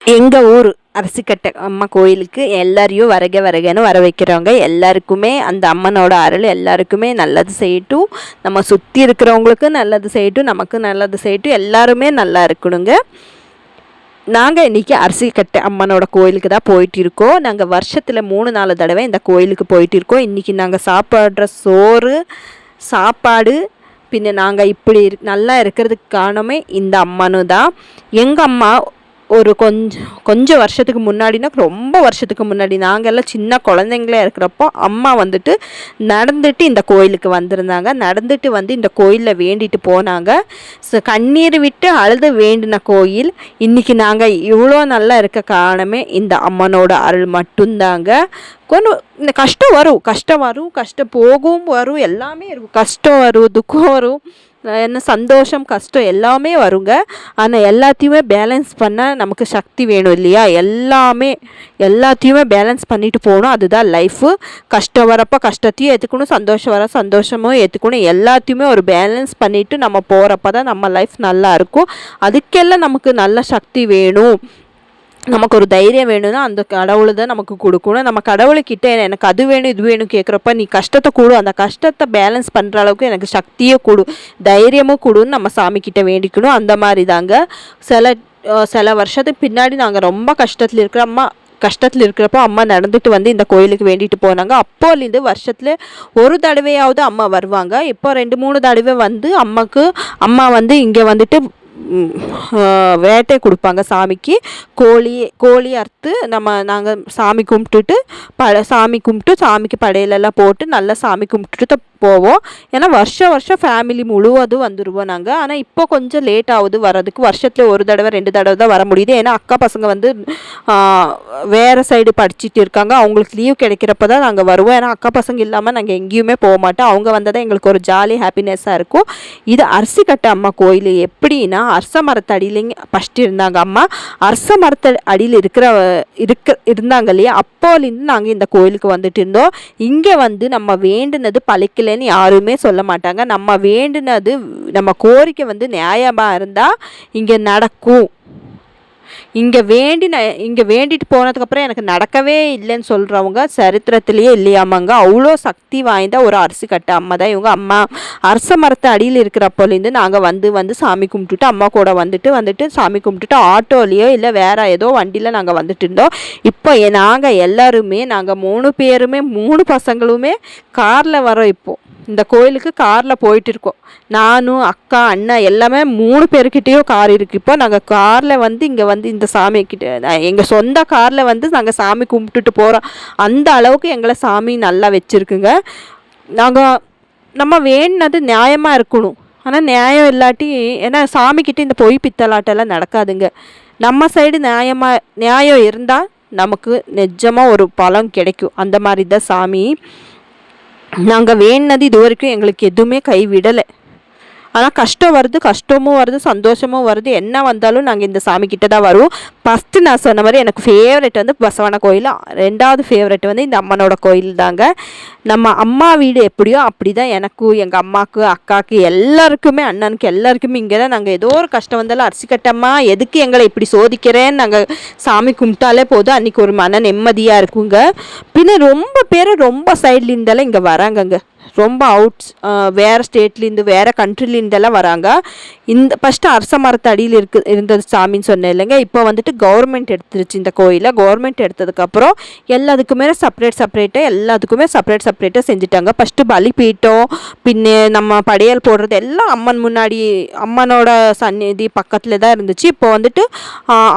எங்கள் ஊர் அரசிக்கட்டை அம்மா கோயிலுக்கு எல்லாரையும் வரக வரகன்னு வர வைக்கிறவங்க எல்லாருக்குமே அந்த அம்மனோட அருள் எல்லாருக்குமே நல்லது செய்யட்டும். நம்ம சுற்றி இருக்கிறவங்களுக்கு நல்லது செய்யட்டும், நமக்கு நல்லது செய்யட்டும், எல்லாருமே நல்லா இருக்கணுங்க. நாங்கள் இன்றைக்கி அரசிக்கட்டை அம்மனோட கோயிலுக்கு தான் போயிட்டு இருக்கோம். நாங்கள் வருஷத்தில் 3-4 தடவை இந்த கோயிலுக்கு போயிட்டு இருக்கோம். இன்றைக்கி நாங்கள் சாப்பிட்ற சோறு சாப்பாடு பின்ன நாங்கள் இப்படி நல்லா இருக்கிறதுக்கு காரணமே இந்த அம்மனு தான். எங்கள் அம்மா ஒரு கொஞ்சம் வருஷத்துக்கு முன்னாடினா, ரொம்ப வருஷத்துக்கு முன்னாடி நாங்கள் எல்லாம் சின்ன குழந்தைங்களே இருக்கிறப்போ அம்மா வந்துட்டு நடந்துட்டு இந்த கோயிலுக்கு வந்திருந்தாங்க. நடந்துட்டு வந்து இந்த கோயிலில் வேண்டிட்டு போனாங்க. கண்ணீர் விட்டு அழுது வேண்டின கோயில். இன்றைக்கி நாங்கள் இவ்வளோ நல்லா இருக்க காரணமே இந்த அம்மனோட அருள் மட்டும்தாங்க. கொஞ்சம் இந்த கஷ்டம் வரும், கஷ்டம் போகும் வரும், எல்லாமே இருக்கும். கஷ்டம் வரும், துக்கம் வரும், என்ன சந்தோஷம் கஷ்டம் எல்லாமே வருங்க. ஆனால் எல்லாத்தையுமே பேலன்ஸ் பண்ண நமக்கு சக்தி வேணும் இல்லையா? எல்லாத்தையுமே பேலன்ஸ் பண்ணிட்டு போகணும். அதுதான் லைஃபு. கஷ்டம் வரப்போ கஷ்டத்தையும் ஏற்றுக்கணும், சந்தோஷம் வர சந்தோஷமும் ஏற்றுக்கணும். எல்லாத்தையுமே ஒரு பேலன்ஸ் பண்ணிவிட்டு நம்ம போகிறப்ப தான் நம்ம லைஃப் நல்லா இருக்கும். அதுக்கெல்லாம் நமக்கு நல்ல சக்தி வேணும், நமக்கு ஒரு தைரியம் வேணும்னா அந்த கடவுளை தான் நமக்கு கொடுக்கணும். நம்ம கடவுள்கிட்ட எனக்கு அது வேணும் இது வேணும் கேட்குறப்ப நீ கஷ்டத்தை கொடு, அந்த கஷ்டத்தை பேலன்ஸ் பண்ணுற அளவுக்கு எனக்கு சக்தியை கொடு, தைரியமும் கொடுன்னு நம்ம சாமிக்கிட்ட வேண்டிக்கணும். அந்த மாதிரி தாங்க சில வருஷத்துக்கு பின்னாடி நாங்கள் ரொம்ப கஷ்டத்தில் இருக்கிறப்போ அம்மா நடந்துட்டு வந்து இந்த கோயிலுக்கு வேண்டிட்டு போனாங்க. அப்போலேருந்து வருஷத்தில் ஒரு தடவையாவது அம்மா வருவாங்க. இப்போ 2-3 தடவை வந்து அம்மா வந்து இங்கே வந்துட்டு வேட்டை கொடுப்பாங்க சாமிக்கு. கோழி அறுத்து நாங்கள் சாமி கும்பிட்டுட்டு சாமிக்கு படையிலெல்லாம் போட்டு நல்லா சாமி கும்பிட்டுட்டு போவோம். ஏன்னா வருஷம் ஃபேமிலி முழுவதும் வந்துடுவோம் நாங்கள். ஆனால் இப்போ கொஞ்சம் லேட் ஆகுது வரதுக்கு. வருஷத்தில் 1 தடவை 2 தடவை தான் வர முடியுது. ஏன்னா அக்கா பசங்க வந்து வேறு சைடு படிச்சுட்டு இருக்காங்க. அவங்களுக்கு லீவ் கிடைக்கிறப்ப தான் நாங்கள் வருவோம். ஏன்னா அக்கா பசங்க இல்லாமல் நாங்கள் எங்கேயுமே போக மாட்டோம். அவங்க வந்தால் தான் எங்களுக்கு ஒரு ஜாலி ஹாப்பினஸ்ஸாக இருக்கும். இது அரசிக்கட்டை அம்மா கோயில். எப்படின்னா அரச மரத்தடியிலேங்க ஃபஸ்ட்டு இருந்தாங்க அம்மா. அரச மரத்த அடியில் இருந்தாங்க இல்லையா? அப்போலேருந்து நாங்கள் இந்த கோயிலுக்கு வந்துட்டு இருந்தோம். இங்கே வந்து நம்ம வேண்டுனது பழிக்கலைன்னு யாருமே சொல்ல மாட்டாங்க. நம்ம வேண்டுனது நம்ம கோரிக்கை வந்து நியாயமாக இருந்தால் இங்கே நடக்கும். இங்கே வேண்டிட்டு போனதுக்கப்புறம் எனக்கு நடக்கவே இல்லைன்னு சொல்கிறவங்க சரித்திரத்திலேயே இல்லையாமாங்க. அவ்வளோ சக்தி வாய்ந்த ஒரு அரசிக்கட்டை அம்மா தான் இவங்க. அம்மா அரச மரத்து அடியில் இருக்கிறப்போலேருந்து நாங்கள் வந்து சாமி கும்பிட்டுட்டு அம்மா கூட வந்துட்டு சாமி கும்பிட்டுட்டு ஆட்டோலேயோ இல்லை வேறு ஏதோ வண்டியில் நாங்கள் வந்துட்டு இருந்தோம். இப்போ நாங்கள் 3 பேருமே 3 பசங்களுமே காரில் வரோம். இப்போது இந்த கோயிலுக்கு காரில் போயிட்டு இருக்கோம். நானும் அக்கா அண்ணா எல்லாமே 3 பேர்கிட்டையும் கார் இருக்குது. இப்போ நாங்கள் காரில் வந்து இங்கே வந்து இந்த சாமிக்கிட்ட எங்கள் சொந்த காரில் வந்து நாங்கள் சாமி கும்பிட்டுட்டு போகிறோம். அந்த அளவுக்கு எங்களை சாமி நல்லா வச்சுருக்குங்க. நம்ம வேணுனது நியாயமாக இருக்கணும். ஆனால் நியாயம் இல்லாட்டி, ஏன்னா சாமிக்கிட்ட இந்த பொய் பித்தலாட்டெல்லாம் நடக்காதுங்க. நம்ம சைடு நியாயம் இருந்தால் நமக்கு நிஜமாக ஒரு பலன் கிடைக்கும். அந்த மாதிரி தான் சாமி. நாங்கள் வேணுனது இது வரைக்கும் எங்களுக்கு எதுவுமே கைவிடலை. ஆனால் கஷ்டமும் வருது, சந்தோஷமும் வருது. என்ன வந்தாலும் நாங்கள் இந்த சாமிக்கிட்ட தான் வருவோம். ஃபஸ்ட்டு நான் சொன்ன மாதிரி எனக்கு ஃபேவரெட் வந்து பசவன கோயில். 2வது ஃபேவரெட் வந்து இந்த அம்மனோட கோயில் தாங்க. நம்ம அம்மா வீடு எப்படியோ அப்படி தான் எனக்கும் எங்கள் அம்மாவுக்கு அக்காவுக்கு எல்லாருக்குமே அண்ணனுக்கு எல்லாருக்குமே இங்கே தான். நாங்கள் ஏதோ ஒரு கஷ்டம் வந்தாலும் அரசிக்கட்டம்மா எதுக்கு எங்களை இப்படி சோதிக்கிறேன்னு நாங்கள் சாமி கும்பிட்டாலே போதும், அன்றைக்கி ஒரு மன நிம்மதியாக இருக்குங்க. பின்ன ரொம்ப பேர் ரொம்ப சைட்லேருந்தெல்லாம் இங்கே வராங்கங்க. ரொம்ப வேறு ஸ்டேட்லேருந்து வேறு கண்ட்ரிலேருந்தெல்லாம் வராங்க. ஃபஸ்ட்டு அரச மரத்து அடியில் இருந்தது சாமின்னு சொன்னேன் இல்லைங்க. இப்போ வந்துட்டு கவர்மெண்ட் எடுத்துருச்சு இந்த கோயிலை. கவர்மெண்ட் எடுத்ததுக்கப்புறம் எல்லாத்துக்குமே செப்பரேட்டாக செஞ்சுட்டாங்க. ஃபஸ்ட்டு பலிபீட்டம், பின்ன நம்ம படையல் போடுறது எல்லாம் அம்மன் முன்னாடி அம்மனோட சந்நிதி பக்கத்தில் தான் இருந்துச்சு. இப்போ வந்துட்டு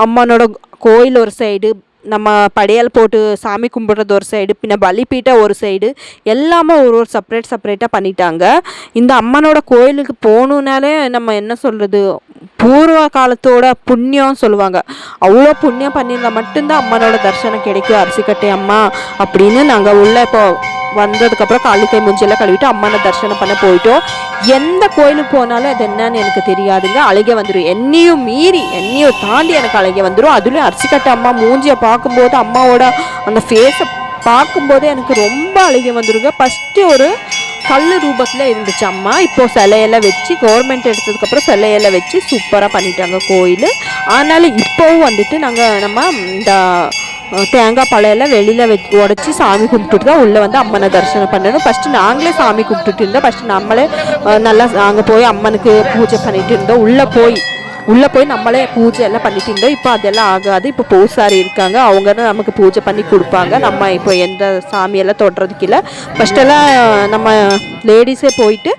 அம்மனோட கோயில் ஒரு சைடு, நம்ம படையல் போட்டு சாமி கும்பிட்றது ஒரு சைடு, பின்ன பலிபீட்டை ஒரு சைடு, எல்லாமே ஒரு செப்பரேட்டாக பண்ணிட்டாங்க. இந்த அம்மனோட கோயிலுக்கு போகணுன்னாலே நம்ம என்ன சொல்கிறது, பூர்வ காலத்தோட புண்ணியம் சொல்லுவாங்க. அவ்வளோ புண்ணியம் பண்ணியிருந்தால் மட்டும்தான் அம்மனோட தரிசனம் கிடைக்கும். அரசிக்கட்டை அம்மா அப்படின்னு நாங்கள் உள்ள இப்போ வந்ததுக்கப்புறம் காலிக்கை மூஞ்சியெல்லாம் கழுவிட்டு அம்மனை தரிசனம் பண்ண போயிட்டோம். எந்த கோயிலுக்கு போனாலும் அது என்னன்னு எனக்கு தெரியாதுங்க, அழுகை வந்துடும். என்னையும் தாண்டி எனக்கு அழுகை வந்துடும். அதுலேயும் அரசிக்கட்டை அம்மா மூஞ்சியை பார்க்கும்போது, அம்மாவோட அந்த ஃபேஸை பார்க்கும்போது எனக்கு ரொம்ப அழுகை வந்துடுங்க. ஃபஸ்ட்டு ஒரு கல் ரூபத்தில் இருந்துச்சு அம்மா. இப்போது சிலையெல்லாம் வச்சு கவர்மெண்ட் எடுத்ததுக்கப்புறம் சிலையெல்லாம் வச்சு சூப்பராக பண்ணிட்டாங்க கோயில். ஆனாலும் இப்போவும் வந்துட்டு நம்ம இந்த தேங்காய் பழையெல்லாம் வெளியில் உடச்சி சாமி கும்பிட்டுட்டு தான் உள்ளே வந்து அம்மனை தரிசனம் பண்ணணும். ஃபஸ்ட்டு நாங்களே சாமி கும்பிட்டுட்டு இருந்தோம். ஃபஸ்ட்டு நம்மளே நல்லா நாங்கள் போய் அம்மனுக்கு பூஜை பண்ணிட்டு இருந்தோம். உள்ளே போய் நம்மளே பூஜை எல்லாம் பண்ணிட்டு இருந்தோம். இப்போ அதெல்லாம் ஆகாது. இப்போ பூசாரி இருக்காங்க, அவங்க தான் நமக்கு பூஜை பண்ணி கொடுப்பாங்க. நம்ம இப்போ எந்த சாமியெல்லாம் தொடுறதுக்கு இல்லை. ஃபஸ்ட்டெல்லாம் நம்ம லேடிஸே போயிட்டு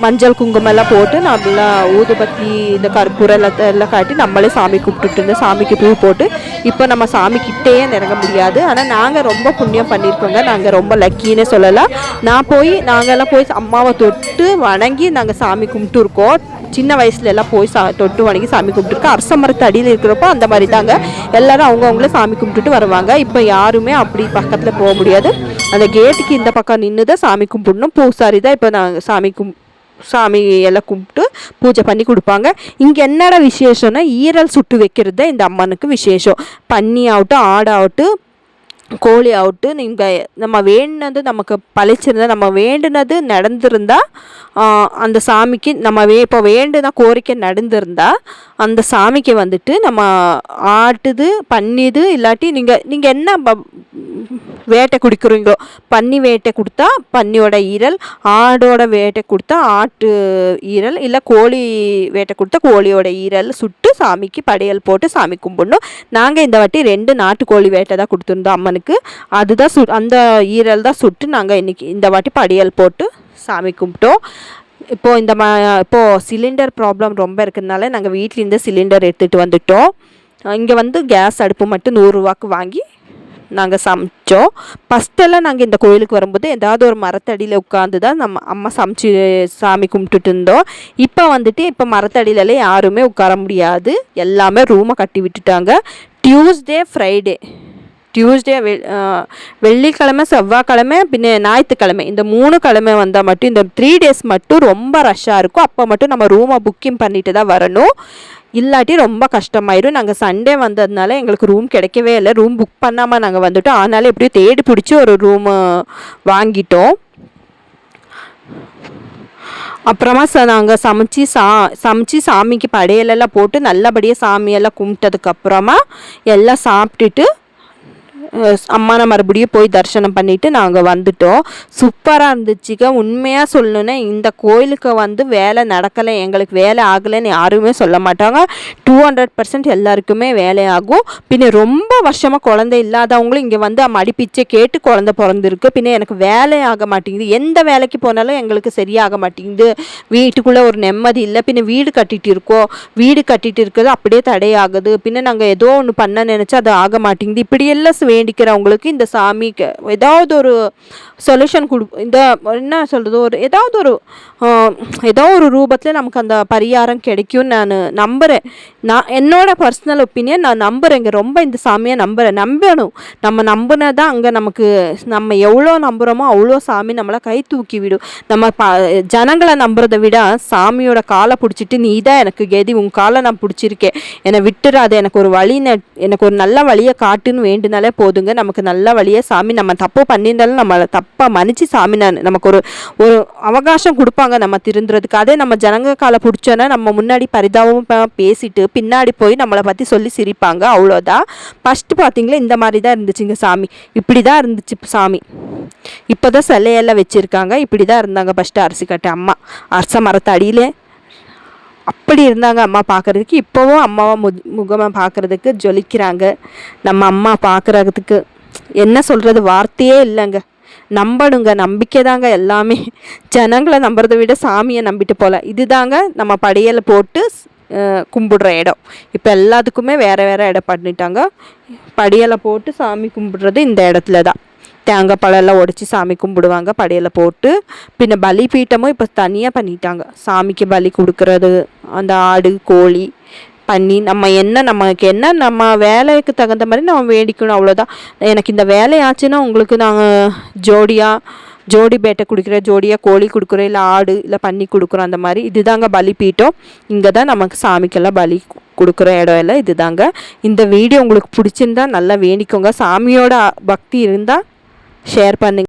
மஞ்சள் குங்குமெல்லாம் போட்டு நல்லா ஊதுபத்தி இந்த கற்பூரம் எல்லாம் காட்டி நம்மளே சாமி கும்பிட்டுட்டு இருந்தோம். சாமிக்கு பூ போட்டு இப்போ நம்ம சாமிக்கிட்டேயே நெருங்க முடியாது. ஆனால் நாங்கள் ரொம்ப புண்ணியம் பண்ணியிருக்கோங்க. நாங்கள் ரொம்ப லக்கின்னே சொல்லலாம். நாங்கள்லாம் போய் அம்மாவை தொட்டு வணங்கி நாங்கள் சாமி கும்பிட்டு இருக்கோம். சின்ன வயசுல எல்லாம் போய் தொட்டு வணங்கி சாமி கும்பிட்டுருக்கோம். அரச மரத்து அடியில் இருக்கிறப்போ அந்த மாதிரி தாங்க எல்லாரும் அவங்கவுங்களே சாமி கும்பிட்டுட்டு வருவாங்க. இப்போ யாருமே அப்படி பக்கத்தில் போக முடியாது. அந்த கேட்டுக்கு இந்த பக்கம் நின்று தான் சாமி கும்பிடணும். பூசாரி தான் இப்போ நாங்கள் சாமி எல்லாம் கும்பிட்டு பூஜை பண்ணி கொடுப்பாங்க. இங்கே என்னடா விசேஷம்னா ஈரல் சுட்டு வைக்கிறது தான் இந்த அம்மனுக்கு விசேஷம். பன்னி ஆகட்டும், ஆடாகட்டும், கோழி ஆகட்டும், நீங்கள் நம்ம வேண்டினது நமக்கு பழிச்சிருந்தா, நம்ம வேண்டினது நடந்திருந்தால் அந்த சாமிக்கு நம்ம இப்போ வேண்டுனா கோரிக்கை நடந்திருந்தா அந்த சாமிக்கு வந்துட்டு நம்ம ஆட்டுது பண்ணிது இல்லாட்டி நீங்கள் என்ன வேட்டை குடிக்கிறீங்களோ, பன்னி வேட்டை கொடுத்தா பன்னியோட ஈரல், ஆடோட வேட்டை கொடுத்தா ஆட்டு ஈரல், இல்லை கோழி வேட்டை கொடுத்தா கோழியோட ஈரல் சுட்டு சாமிக்கு படையல் போட்டு சாமி கும்பிடணும். நாங்கள் இந்த வாட்டி 2 நாட்டுக்கோழி வேட்டை தான் கொடுத்துருந்தோம் அம்மனுக்கு. அதுதான் அந்த ஈரல் தான் சுட்டு நாங்கள் இன்றைக்கி இந்த வாட்டி படையல் போட்டு சாமி கும்பிட்டோம். இப்போது சிலிண்டர் ப்ராப்ளம் ரொம்ப இருக்கிறதுனால நாங்கள் வீட்லேருந்து சிலிண்டர் எடுத்துகிட்டு வந்துட்டோம். இங்கே வந்து கேஸ் அடுப்பு மட்டும் 100 ரூபாய்க்கு வாங்கி நாங்கள் சமைச்சோம். ஃபஸ்ட்டெல்லாம் நாங்கள் இந்த கோயிலுக்கு வரும்போது ஏதாவது ஒரு மரத்தடியில் உட்காந்து தான் நம்ம அம்மா சமைச்சு சாமி கும்பிட்டுட்டு இருந்தோம். இப்போ மரத்தடியிலலாம் யாருமே உட்கார முடியாது. எல்லாமே ரூமை கட்டி விட்டுட்டாங்க. டியூஸ்டே வெள்ளிக்கிழமை, செவ்வாய்க்கிழமை, பின்ன ஞாயிற்றுக்கிழமை, இந்த 3 கிழமை வந்தால் மட்டும், இந்த 3 டேஸ் மட்டும் ரொம்ப ரஷ்ஷாக இருக்கும். அப்போ மட்டும் நம்ம ரூமை புக்கிங் பண்ணிட்டு தான் வரணும். இல்லாட்டி ரொம்ப கஷ்டமாயிடும். நாங்கள் சண்டே வந்ததுனால எங்களுக்கு ரூம் கிடைக்கவே இல்லை. ரூம் புக் பண்ணாமல் நாங்கள் வந்துட்டோம். அதனால எப்படியும் தேடி பிடிச்சி ஒரு ரூமு வாங்கிட்டோம். அப்புறமா நாங்கள் சமைச்சி சாமிக்கு படையலெல்லாம் போட்டு நல்லபடியாக சாமியெல்லாம் கும்பிட்டதுக்கப்புறமா எல்லாம் சாப்பிட்டுட்டு அம்மானை மறுபடியும் போய் தரிசனம் பண்ணிவிட்டு நாங்கள் வந்துட்டோம். சூப்பராக இருந்துச்சுங்க. உண்மையாக சொல்லணுன்னா இந்த கோயிலுக்கு வந்து வேலை நடக்கலை, எங்களுக்கு வேலை ஆகலைன்னு யாருமே சொல்ல மாட்டாங்க. 200% எல்லாருக்குமே வேலையாகும். பின்ன ரொம்ப வருஷமாக குழந்தை இல்லாதவங்களும் இங்கே வந்து மடிப்பிச்சை கேட்டு குழந்தை பிறந்திருக்கு. பின்ன எனக்கு வேலை ஆக மாட்டேங்குது. எந்த வேலைக்கு போனாலும் எங்களுக்கு சரியாக மாட்டேங்குது. வீட்டுக்குள்ளே ஒரு நிம்மதி இல்லை. பின்ன வீடு கட்டிகிட்டு இருக்கிறது அப்படியே தடையாகுது. பின்ன நாங்கள் ஏதோ ஒன்று பண்ண நினச்சா அது ஆக மாட்டேங்குது. இப்படியெல்லாம் வேண்டிக்கிறவங்களுக்கு இந்த சாமிக்கு ஏதாவது ஒரு சொல்யூஷன் இந்த என்ன சொல்கிறது, ஏதோ ஒரு ரூபத்தில் நமக்கு அந்த பரிகாரம் கிடைக்கும்னு நான் நம்புகிறேன். என்னோட பர்சனல் ஒப்பீனியன் நான் நம்புகிறேங்க. ரொம்ப இந்த சாமியை நம்பணும். நம்ம நம்பினதான் அங்கே நம்ம எவ்வளோ நம்புகிறோமோ அவ்வளோ சாமி நம்மளை கை தூக்கி விடும். நம்ம ஜனங்களை நம்புறதை விட சாமியோட காலை பிடிச்சிட்டு நீ தான் எனக்கு கெதி, உன் காலை நான் பிடிச்சிருக்கேன், என்னை விட்டுறாது, எனக்கு ஒரு நல்ல வழியை காட்டுன்னு வேண்டுனாலே போதுங்க. நமக்கு நல்ல வழியை சாமி, நம்ம தப்பு பண்ணியிருந்தாலும் நம்மளை தப்பாக மன்னிச்சு சாமி நமக்கு ஒரு அவகாசம் கொடுப்பாங்க நம்ம திருந்துறதுக்கு. அதே நம்ம ஜனங்க காலை பிடிச்சோன்னா நம்ம முன்னாடி பரிதாபமாக பேசிட்டு பின்னாடி போய் நம்மளை பற்றி சொல்லி சிரிப்பாங்க. அவ்வளோதான். ஃபஸ்ட்டு பார்த்தீங்களா இந்த மாதிரி தான் இருந்துச்சுங்க சாமி. இப்படி தான் இருந்துச்சு சாமி. இப்போ தான் சிலையெல்லாம் வச்சுருக்காங்க. இப்படி தான் இருந்தாங்க ஃபஸ்ட்டு அரசிக்கட்டை அம்மா. அரச மரத்து அடியிலே அப்படி இருந்தாங்க அம்மா பார்க்குறதுக்கு. இப்போவும் அம்மாவை முகமாக பார்க்குறதுக்கு ஜொலிக்கிறாங்க. நம்ம அம்மா பார்க்குறதுக்கு என்ன சொல்கிறது, வார்த்தையே இல்லைங்க. நம்பணுங்க, நம்பிக்கை தாங்க எல்லாமே. ஜனங்களை நம்புறதை விட சாமியை நம்பிட்டு போகல. இதுதாங்க நம்ம படையலை போட்டு கும்பிடுற இடம். இப்போ எல்லாத்துக்குமே வேறு இடம் பண்ணிட்டாங்க. படியலை போட்டு சாமி கும்பிடுறது இந்த இடத்துல தான். தேங்காய் பழம்லாம் உடச்சி சாமி கும்பிடுவாங்க படையலை போட்டு. பின்ன பலி பீட்டமும் இப்போ தனியாக பண்ணிட்டாங்க. சாமிக்கு பலி கொடுக்கறது, அந்த ஆடு கோழி பண்ணி நமக்கு என்ன நம்ம வேலைக்கு தகுந்த மாதிரி நம்ம வேண்டிக்கணும். அவ்வளோதான். எனக்கு இந்த வேலையாச்சுன்னா உங்களுக்கு நாங்கள் ஜோடி பேட்டை கொடுக்குறேன், ஜோடியாக கோழி கொடுக்குறோம், இல்லை ஆடு இல்லை பண்ணி கொடுக்குறோம். அந்த மாதிரி இதுதாங்க பலி பீட்டம். இங்கே தான் நமக்கு சாமிக்கெல்லாம் பலி கொடுக்குற இடம் எல்லாம் இதுதாங்க. இந்த வீடியோ உங்களுக்கு பிடிச்சிருந்தா நல்லா வேண்டிக்கோங்க. சாமியோட பக்தி இருந்தால் ஷேர் பண்ணுங்க.